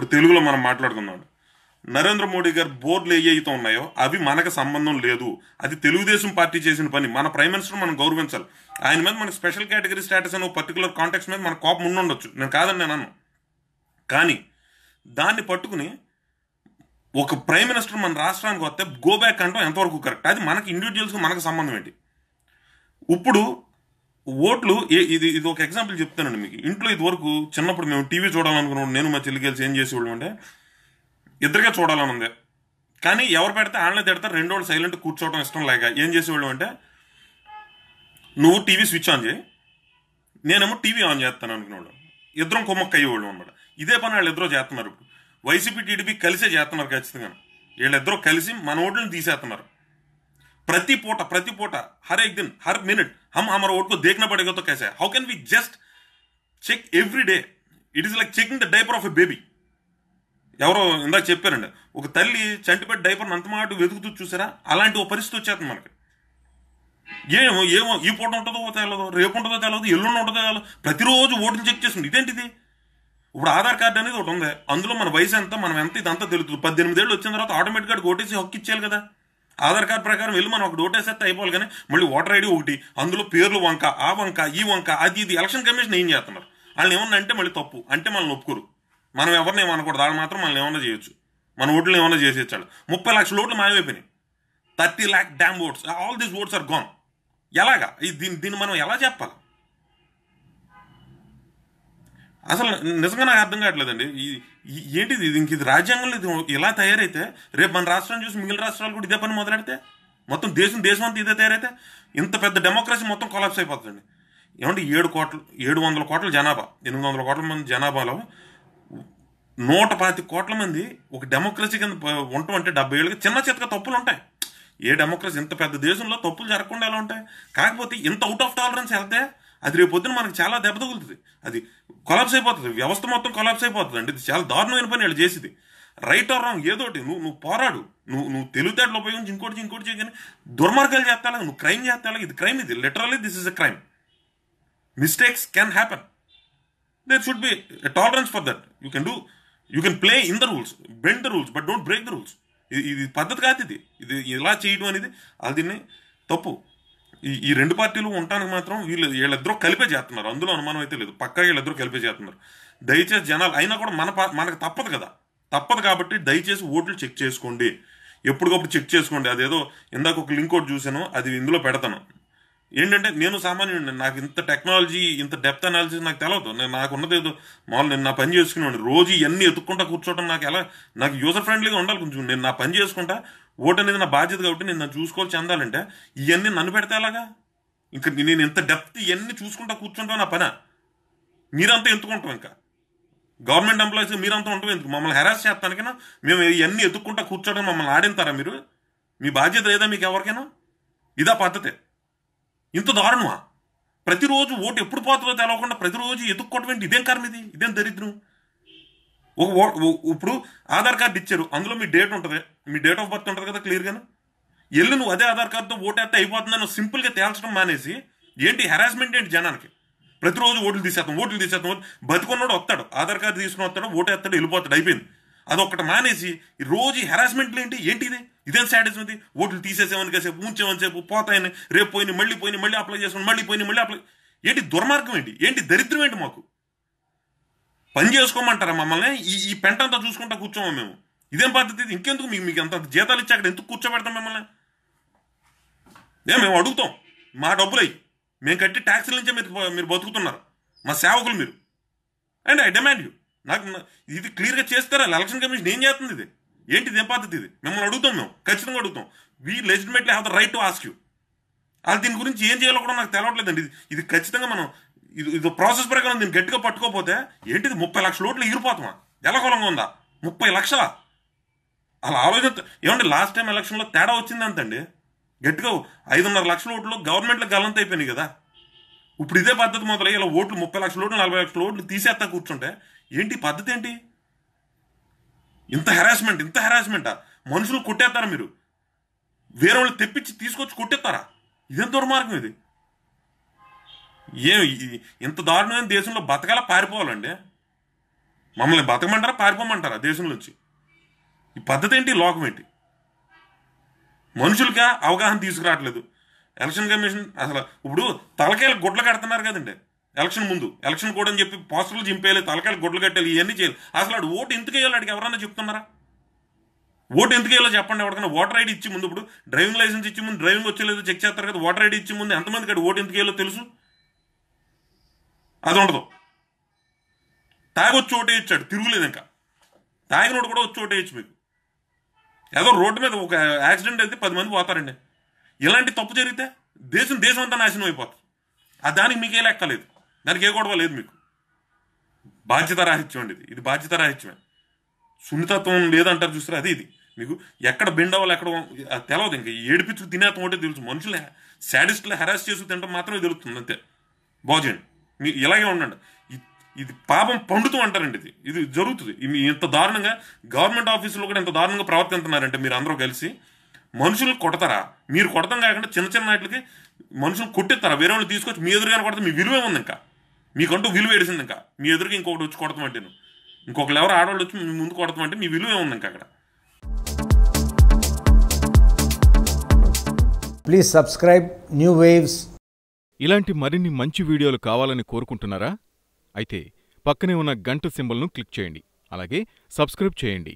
ఇప్పుడు తెలుగులో మనం మాట్లాడుకుందాం. నరేంద్ర మోడీ గారు బోర్డులు ఏవైతే ఉన్నాయో అవి మనకు సంబంధం లేదు. అది తెలుగుదేశం పార్టీ చేసిన పని. మన ప్రైమ్ మినిస్టర్ మనం గౌరవించాలి. ఆయన మీద మనకు స్పెషల్ కేటగిరీ స్టేటస్ అని ఒక పర్టికులర్ కాంటెక్స్ట్ మీద మన కోపం ఉండుండొచ్చు, నేను కాదని నేను అన్నాను. కానీ దాన్ని పట్టుకుని ఒక ప్రైమ్ మినిస్టర్ మన రాష్ట్రానికి వస్తే గో బ్యాక్ అంటాం ఎంతవరకు కరెక్ట్? అది మనకి ఇండివిజువల్స్కి మనకు సంబంధం ఏంటి? ఇప్పుడు ఓట్లు ఇది ఒక ఎగ్జాంపుల్ చెప్తానండి మీకు. ఇంట్లో ఇది వరకు చిన్నప్పుడు మేము టీవీ చూడాలనుకున్నాం, నేను మా చెల్లి కలిసి ఏం చేసేవాళ్ళం అంటే ఇద్దరికే చూడాలని ఉంది, కానీ ఎవరు పెడితే ఆన్లైన్ తిడతారు, రెండు వాళ్ళు సైలెంట్ కూర్చోవడం ఇష్టం లేక ఏం చేసేవాళ్ళం అంటే నువ్వు టీవీ స్విచ్ ఆన్ చేయి, నేనేమో టీవీ ఆన్ చేస్తాను అనుకునేవాళ్ళం. ఇద్దరం కొమ్మక్క అయ్యేవాళ్ళం అనమాట. ఇదే పని వాళ్ళు ఇద్దరు చేస్తున్నారు. ఇప్పుడు వైసీపీ టీడీపీ కలిసే చేస్తున్నారు ఖచ్చితంగా. వీళ్ళిద్దరూ కలిసి మన ఓట్లను తీసేస్తున్నారు. ప్రతి పూట హర్ एक दिन हर मिनट हम हमारा वोट को देखना पड़ेगा तो कैसे है? How can we just check every day? It is like checking the diaper of a baby. ఎవరో ఇందాక చెప్పారండి, ఒక తల్లి చంటిపెట్టి డైపర్ని అంత మాట వెతుకుతూ చూసారా, అలాంటి ఒక పరిస్థితి వచ్చేస్తుంది మనకి. ఏమో ఈ పూట ఉంటుందో తెలదు, రేపు ఉంటుందో తెలదు, ఎల్లుండి ఉంటుందో తెలదు, ప్రతిరోజు ఓటుని చెక్ చేస్తుంది. ఇదేంటిది? ఇప్పుడు ఆధార్ కార్డు అనేది ఒకటి ఉంది, అందులో మన వయసు ఎంత, మనం ఎంత, ఇదంతా తెలుస్తుంది. 18 ఏళ్ళు వచ్చిన తర్వాత ఆటోమేటిక్గా ఓటేసి హక్కు ఇచ్చేయాలి కదా. ఆధార్ కార్డు ప్రకారం వెళ్ళి మనం ఒకటి ఓటేసేస్తే అయిపోవాలి. కానీ మళ్ళీ ఓటర్ ఐడి ఒకటి, అందులో పేర్లు వంక, ఆ వంక, ఈ వంక, అది ఇది. ఎలక్షన్ కమిషన్ ఏం చేస్తున్నారు? వాళ్ళని ఏమన్నా అంటే మళ్ళీ తప్పు అంటే మనల్ని ఒప్పుకోరు. మనం ఎవరిని ఏమనకూడదు, వాళ్ళు మాత్రం మనల్ని ఏమన్నా చేయొచ్చు, మన ఓట్లు ఏమన్నా చేసేచ్చాడు. 30 లక్షల ఓట్లు మాయమైపోయినాయి. 30 lakh damn votes, all these votes are gone. ఎలాగా? దీన్ని మనం ఎలా చెప్పాలి? అసలు నిజంగా నాకు అర్థం కావట్లేదండి. ఏంటిది? ఇది రాజ్యాంగంలో ఇది ఇలా తయారైతే రేపు మన రాష్ట్రాన్ని చూసి మిగిలిన రాష్ట్రాలు కూడా ఇదే పని మొదలెడితే, మొత్తం దేశం అంతా ఇదే తయారైతే ఇంత పెద్ద డెమోక్రసీ మొత్తం కొలాప్స్ అయిపోతుందండి. ఏమంటే 700 కోట్ల జనాభా, 800 కోట్ల మంది జనాభాలో 125 కోట్ల మంది ఒక డెమోక్రసీ కింద ఉండటం అంటే 70 ఏళ్ళకి చిన్న చిత్తగా తప్పులు ఉంటాయి. ఏ డెమోక్రసీ ఇంత పెద్ద దేశంలో తప్పులు జరగకుండా ఎలా ఉంటాయి? కాకపోతే ఇంత అవుట్ ఆఫ్ టాలరెన్స్ వెళ్తే అది రేపు పొద్దున మనకి చాలా దెబ్బ తగులుతుంది. అది కొలాప్స్ అయిపోతుంది, వ్యవస్థ మొత్తం కొలాప్స్ అయిపోతుంది అండి. ఇది చాలా దారుణమైన పని వాళ్ళు చేసేది. రైట్ ఆర్ రాంగ్ ఏదోటి నువ్వు పోరాడు, నువ్వు తెలివితేటలు ఉపయోగించి ఇంకోటి చేయగానే దుర్మార్గాలు చేస్తాలా, నువ్వు క్రైమ్ చేస్తాలా. ఇది క్రైమ్, ఇది literally this is a crime. Mistakes can happen. There should be a tolerance for that. You can play in the rules, bend the rules, but don't break the rules. ఇది పద్ధతి కాదు. ఇది ఇలా చేయడం అనేది అది తప్పు. ఈ రెండు పార్టీలు ఉండటానికి మాత్రం వీళ్ళిద్దరూ కలిపే చేస్తున్నారు, అందులో అనుమానం అయితే లేదు. పక్కా వీళ్ళిద్దరూ కలిపే చేస్తున్నారు. దయచేసి జనాలు అయినా కూడా మనకు తప్పదు కదా, తప్పదు కాబట్టి దయచేసి ఓట్లు చెక్ చేసుకోండి, ఎప్పటికప్పుడు చెక్ చేసుకోండి. అదేదో ఇందాక ఒక లింక్ ఒకటి చూసాను, అది ఇందులో పెడతాను. ఏంటంటే నేను సామాన్యుడిని, నాకు ఇంత టెక్నాలజీ, ఇంత డెప్త్ అనాలిసిస్ నాకు తెలియదు. నాకు ఉన్నది ఏదో మామూలు నేను నా పని చేసుకునేవాడిని. రోజు ఇవన్నీ ఎత్తుక్కుంటా కూర్చోవడం నాకు యూజర్ ఫ్రెండ్లీగా ఉండాలి కొంచెం. నేను నా పని చేసుకుంటా, ఓటు అనేది నా బాధ్యత కాబట్టి నేను చూసుకోవాలి, చెందాలంటే ఇవన్నీ నన్ను పెడితే అలాగా? ఇంకా నేను ఇంత డెప్త్ ఇవన్నీ చూసుకుంటా కూర్చుంటా నా పని. మీరంతా ఎత్తుకుంటాం, ఇంకా గవర్నమెంట్ ఎంప్లాయీస్ మీరంతా ఉంటాం ఎందుకు? మమ్మల్ని హెరాస్ చేస్తానికైనా మేము ఇవన్నీ ఎత్తుక్కుంటా కూర్చోవడం మమ్మల్ని ఆడింతారా మీరు? మీ బాధ్యత లేదా మీకు ఎవరికైనా? ఇదా పద్ధతే? ఇంత దారుణమా? ప్రతిరోజు ఓటు ఎప్పుడు పోతుందో తెలవకుండా ప్రతిరోజు ఎత్తుక్కోవటం ఏంటి? ఇదేం కర్మ ఇది? ఇదేం దరిద్రం? ఇప్పుడు ఆధార్ కార్డు ఇచ్చారు, అందులో మీ డేట్ ఉంటుంది, మీ డేట్ ఆఫ్ బర్త్ ఉంటుంది కదా క్లియర్గాను. నువ్వు అదే ఆధార్ కార్డుతో ఓటు వేస్తే అయిపోతుందని సింపుల్గా తేల్చడం మానేసి ఏంటి హెరాస్మెంట్ ఏంటి జనానికి? ప్రతిరోజు ఓట్లు తీసేస్తాం. బతుకున్నాడు వస్తాడు, ఆధార్ కార్డు తీసుకుని వస్తాడు, ఓటు వేస్తాడు, వెళ్ళిపోతాడు, అయిపోయింది. అదొక్కటి మానేసి రోజు హెరాస్మెంట్లు ఏంటి? ఇదేం సాడిజం ఇది? ఓట్లు తీసేసేవని కాసేపు, ఉంచేవని సేపు, పోతాయని, రేపు పోయిన మళ్ళీ అప్లై చేసుకుని మళ్ళీ అప్లై. ఏంటి దుర్మార్గం ఏంటి దరిద్రం ఏంటి? మాకు పని చేసుకోమంటారా మమ్మల్ని? ఈ పెంట అంతా చూసుకుంటా కూర్చోమా మేము? ఇదేం పద్ధతి? ఇంకెందుకు మీకు అంత జీతాలు ఇచ్చి అక్కడ ఎందుకు కూర్చోబెడతాం మిమ్మల్ని? మేము అడుగుతాం, మా డబ్బులు అయ్యి మేము కట్టి ట్యాక్సుల నుంచే మీరు బతుకుతున్నారు, మా సేవకులు మీరు. అండ్ ఐ డిమాండ్ యూ, నాకు ఇది క్లియర్గా చేస్తారా? ఎలక్షన్ కమిషన్ ఏం చేస్తుంది? ఇది ఏం పద్ధతి? ఇది మిమ్మల్ని అడుగుతాం, మేము ఖచ్చితంగా అడుగుతాం. We legitimately have the right to ask you. అది దీని గురించి ఏం చేయాలో కూడా నాకు తెలవట్లేదండి. ఇది ఖచ్చితంగా మనం ఇది ప్రాసెస్ ప్రకారం దీన్ని గట్టిగా పట్టుకోకపోతే ఏంటిది 30 లక్షల ఓట్లు ఎగిరిపోతామా? ఎలకొలంగా ఉందా? 30 లక్షల అలా ఆలోచన. ఏమంటే లాస్ట్ టైం ఎలక్షన్లో తేడా వచ్చిందంతండి, గట్టిగా 5.5 లక్షల ఓట్లు గవర్నమెంట్లో గల్లంత అయిపోయినాయి కదా. ఇప్పుడు ఇదే పద్ధతి మొదలై ఇలా ఓట్లు 30 లక్షల ఓట్లు 40 లక్షల ఓట్లు తీసేస్తా కూర్చుంటే ఏంటి పద్ధతి? ఏంటి ఇంత హెరాస్మెంటా? మనుషులు కొట్టేస్తారా మీరు? వేరే వాళ్ళు తెప్పించి తీసుకొచ్చి కొట్టేస్తారా? ఇదేం దుర్మార్గం ఇది? ఇంత దారుణమైన దేశంలో బతకాల పారిపోవాలండి? మమ్మల్ని బతకమంటారా, పారిపోమంటారా దేశం నుంచి? ఈ పద్ధతి ఏంటి, లోకం ఏంటి? మనుషులకి అవగాహన తీసుకురావట్లేదు. ఎలక్షన్ కమిషన్ అసలు ఇప్పుడు తలకాయలు గుడ్లు కడుతున్నారు కదండి ఎలక్షన్ ముందు. ఎలక్షన్ కోడ్ అని చెప్పి పోస్టర్లు చింపేయాలి, తలకాయలు గుడ్లు కట్టాలి, ఇవన్నీ చేయాలి. అసలు ఆడు ఓటు ఎందుకు వేయాలి? అడిగి ఎవరన్నా చెప్తున్నారా? ఓటు ఎందుకు వేయాలో చెప్పండి ఎవరికైనా. ఓటర్ ఐడి ఇచ్చి ముందు, ఇప్పుడు డ్రైవింగ్ లైసెన్స్ ఇచ్చి ముందు డ్రైవింగ్ వచ్చేలేదు చెక్ చేస్తారు కదా, ఓటర్ ఐడి ఇచ్చి ముందు ఎంతమందికి అడి ఓటు ఎందుకు వేయాలో తెలుసు? అది ఉండదు. తాగొచ్చి ఓటే ఇచ్చాడు, తిరుగులేదు. ఇంకా తాగినోడు కూడా వచ్చి ఓటే ఇచ్చు. మీకు ఏదో రోడ్డు మీద ఒక యాక్సిడెంట్ అయితే 10 మంది పోతారండి. ఇలాంటి తప్పు జరిగితే దేశం అంతా నాశనం అయిపోతుంది. దానికి మీకే లెక్కలేదు, దానికి ఏ గొడవ లేదు. మీకు బాధ్యత రాహిత్యం అండి ఇది బాధ్యత రాహిత్యమే. సున్నితత్వం లేదంటారు చూస్తారు, అది ఇది. మీకు ఎక్కడ బెండ్ అవ్వాలి, ఎక్కడ తెలవదు. ఇంకా ఏడిపించు తినేతం ఒకటే తెలుసు. మనుషులు శాడిస్టులు హెరాస్ చేసి తినడం మాత్రమే తెలుస్తుంది, అంతే. బాగుంది, మీరు ఇలాగే ఉండండి. ఇది పాపం పండుతూ అంటారండి. ఇది జరుగుతుంది. ఇంత దారుణంగా గవర్నమెంట్ ఆఫీసులో కూడా ఎంత దారుణంగా ప్రవర్తిస్తున్నారంటే మీరు అందరూ కలిసి మనుషులు కొడతారా? మీరు కొడతాం కాకుండా చిన్న వాటికి మనుషులు కొట్టిస్తారా? వేరే వాళ్ళు తీసుకొచ్చి మీ ఎదురుగానే కొడతా మీ విలువే ఉంది. ఇంకా మీకంటూ విలువ ఏడిసింది. ఇంకా మీ ఎదురుగా ఇంకొకటి వచ్చి కొడతామంటే, ఇంకొకరు ఎవరు ఆడవాళ్ళు వచ్చి మీ ముందు కొడతామంటే మీ విలువే ఉంది ఇంకా అక్కడ. Please subscribe new waves. ఇలాంటి మరిన్ని మంచి వీడియోలు కావాలని కోరుకుంటున్నారా? అయితే పక్కనే ఉన్న గంట సింబల్ను క్లిక్ చేయండి. అలాగే సబ్స్క్రైబ్ చేయండి.